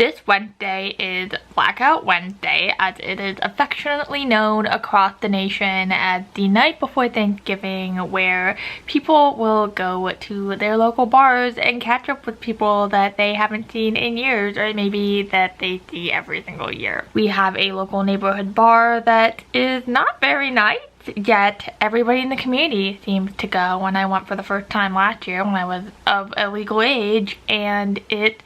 This Wednesday is Blackout Wednesday, as it is affectionately known across the nation as the night before Thanksgiving, where people will go to their local bars and catch up with people that they haven't seen in years, or maybe that they see every single year. We have a local neighborhood bar that is not very nice, yet everybody in the community seems to go. When I went for the first time last year when I was of a legal age, and it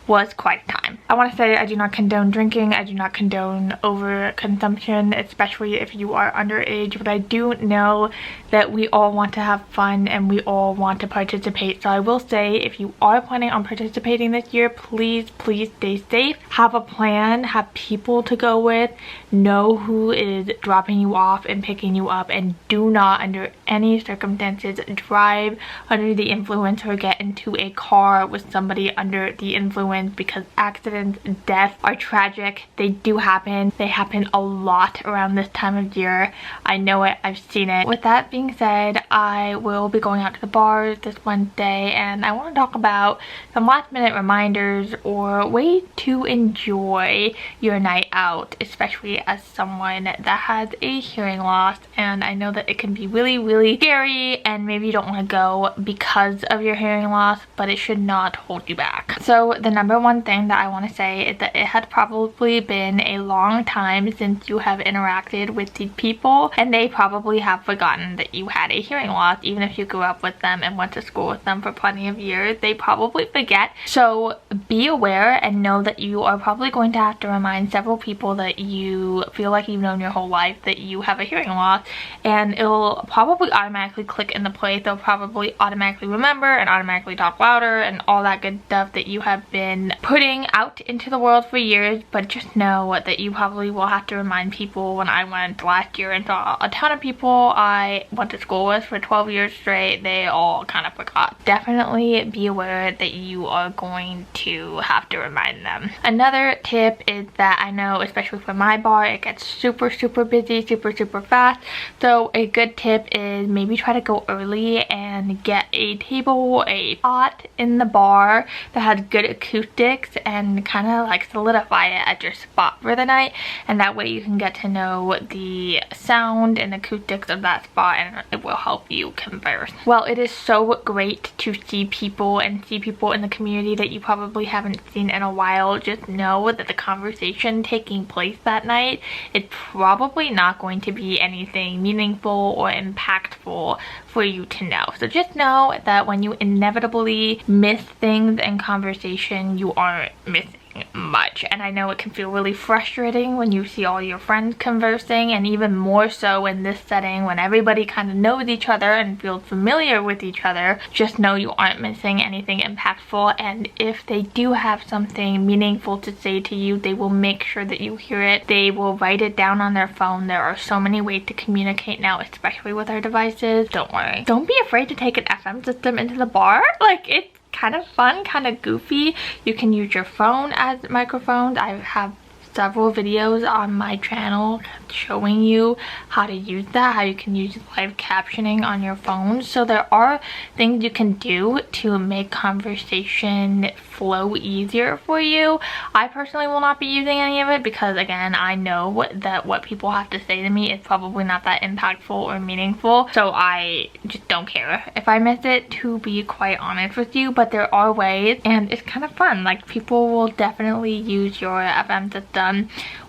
was quite a time. I want to say I do not condone drinking. I do not condone overconsumption, especially if you are underage, but I do know that we all want to have fun and we all want to participate. So I will say, if you are planning on participating this year, please stay safe. Have a plan, have people to go with, know who is dropping you off and picking you up, and do not under any circumstances drive under the influence or get into a car with somebody under the influence, because accidents, deaths are tragic. They do happen. They happen a lot around this time of year. I know it. I've seen it. With that being said, I will be going out to the bars this Wednesday, and I want to talk about some last minute reminders or ways to enjoy your night out, especially as someone that has a hearing loss. And I know that it can be really scary, and maybe you don't want to go because of your hearing loss, but it should not hold you back. So the number one thing that I want to say is that it had probably been a long time since you have interacted with these people, and they probably have forgotten that you had a hearing loss. Even if you grew up with them and went to school with them for plenty of years, they probably forget. So be aware and know that you are probably going to have to remind several people that you feel like you've known your whole life that you have a hearing loss, and it'll probably automatically click into place. They'll probably automatically remember and automatically talk louder and all that good stuff that you have been putting out into the world for years. But just know that you probably will have to remind people. When I went last year and saw a ton of people I went to school with for 12 years straight, they all kind of forgot. Definitely be aware that you are going to have to remind them. Another tip is that I know, especially for my bar, it gets super busy super fast. So a good tip is maybe try to go early and get a table, a spot in the bar that has good acoustics, and kind of like solidify it at your spot for the night, and that way you can get to know the sound and acoustics of that spot, and it will help you converse. Well, it is so great to see people and see people in the community that you probably haven't seen in a while. Just know that the conversation taking place that night is probably not going to be anything meaningful or impactful for you to know. So just know that when you inevitably miss things in conversation, you aren't missing much. And I know it can feel really frustrating when you see all your friends conversing, and even more so in this setting when everybody kind of knows each other and feels familiar with each other. Just know you aren't missing anything impactful, and if they do have something meaningful to say to you, they will make sure that you hear it. They will write it down on their phone. There are so many ways to communicate now, especially with our devices. Don't worry. Don't be afraid to take an FM system into the bar. Like, it's kind of fun, kind of goofy. You can use your phone as microphones. I have several videos on my channel showing you how to use that, how you can use live captioning on your phone. So there are things you can do to make conversation flow easier for you. I personally will not be using any of it because, again, I know that what people have to say to me is probably not that impactful or meaningful, so I just don't care if I miss it, to be quite honest with you. But there are ways, and it's kind of fun. Like, people will definitely use your FM system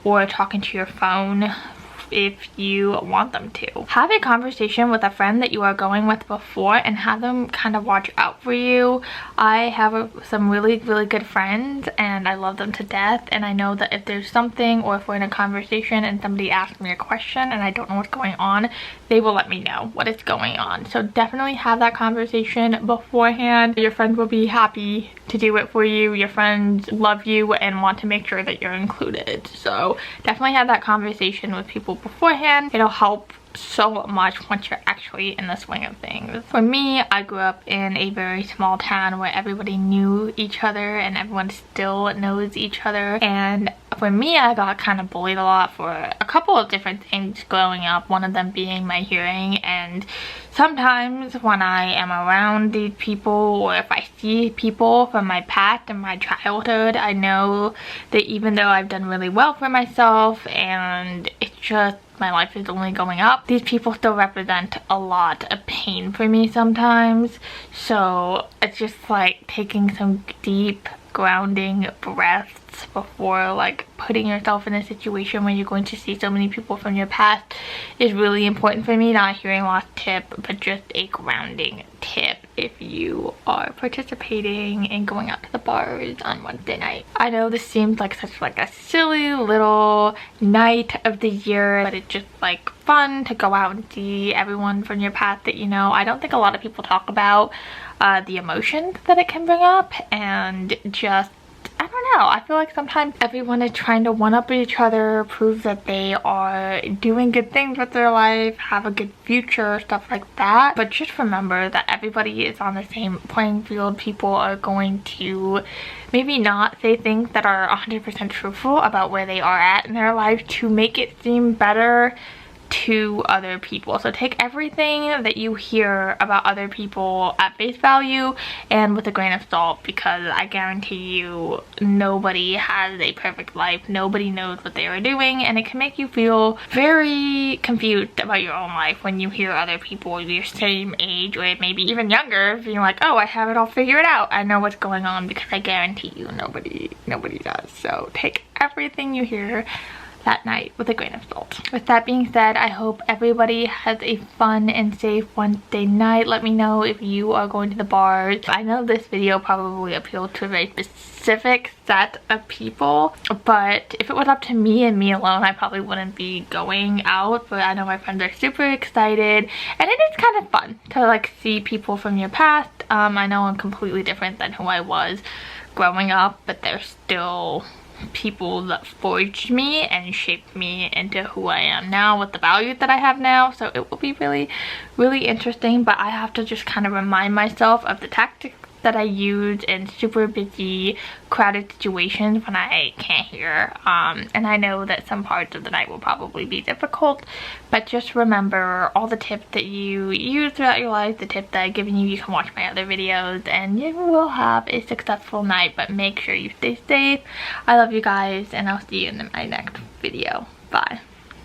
or talking to your phone if you want them to. Have a conversation with a friend that you are going with before and have them kind of watch out for you. I have some really good friends, and I love them to death, and I know that if there's something, or if we're in a conversation and somebody asks me a question and I don't know what's going on, they will let me know what is going on. So definitely have that conversation beforehand. Your friends will be happy to do it for you. Your friends love you and want to make sure that you're included. So definitely have that conversation with people beforehand. It'll help so much once you're actually in the swing of things. For me, I grew up in a very small town where everybody knew each other and everyone still knows each other, and for me, I got kind of bullied a lot for a couple of different things growing up, one of them being my hearing. And sometimes when I am around these people, or if I see people from my past and my childhood, I know that even though I've done really well for myself and it's just my life is only going up, these people still represent a lot of pain for me sometimes. So it's just like taking some deep grounding breaths before like putting yourself in a situation where you're going to see so many people from your past is really important for me. Not a hearing loss tip, but just a grounding tip if you are participating in going out to the bars on Wednesday night. I know this seems like such like a silly little night of the year, but it's just like fun to go out and see everyone from your past that you know. I don't think a lot of people talk about the emotions that it can bring up, and just I don't know, I feel like sometimes everyone is trying to one-up each other, prove that they are doing good things with their life, have a good future, stuff like that. But just remember that everybody is on the same playing field. People are going to maybe not say things that are 100% truthful about where they are at in their life to make it seem better to other people. So take everything that you hear about other people at face value and with a grain of salt, because I guarantee you nobody has a perfect life. Nobody knows what they are doing, and it can make you feel very confused about your own life when you hear other people your same age or maybe even younger being like, oh, I have it all figured out, I know what's going on, because I guarantee you nobody does. So take everything you hear that night with a grain of salt. With that being said, I hope everybody has a fun and safe Wednesday night. Let me know if you are going to the bars. I know this video probably appealed to a very specific set of people, but if it was up to me and me alone, I probably wouldn't be going out. But I know my friends are super excited, and it is kind of fun to like see people from your past. I know I'm completely different than who I was growing up, but they're still people that forged me and shaped me into who I am now with the values that I have now. So it will be really interesting, but I have to just kind of remind myself of the tactics that I use in super busy, crowded situations when I can't hear. And I know that some parts of the night will probably be difficult, but just remember all the tips that you use throughout your life, the tips that I've given you. You can watch my other videos and you will have a successful night, but make sure you stay safe. I love you guys, and I'll see you in my next video. Bye.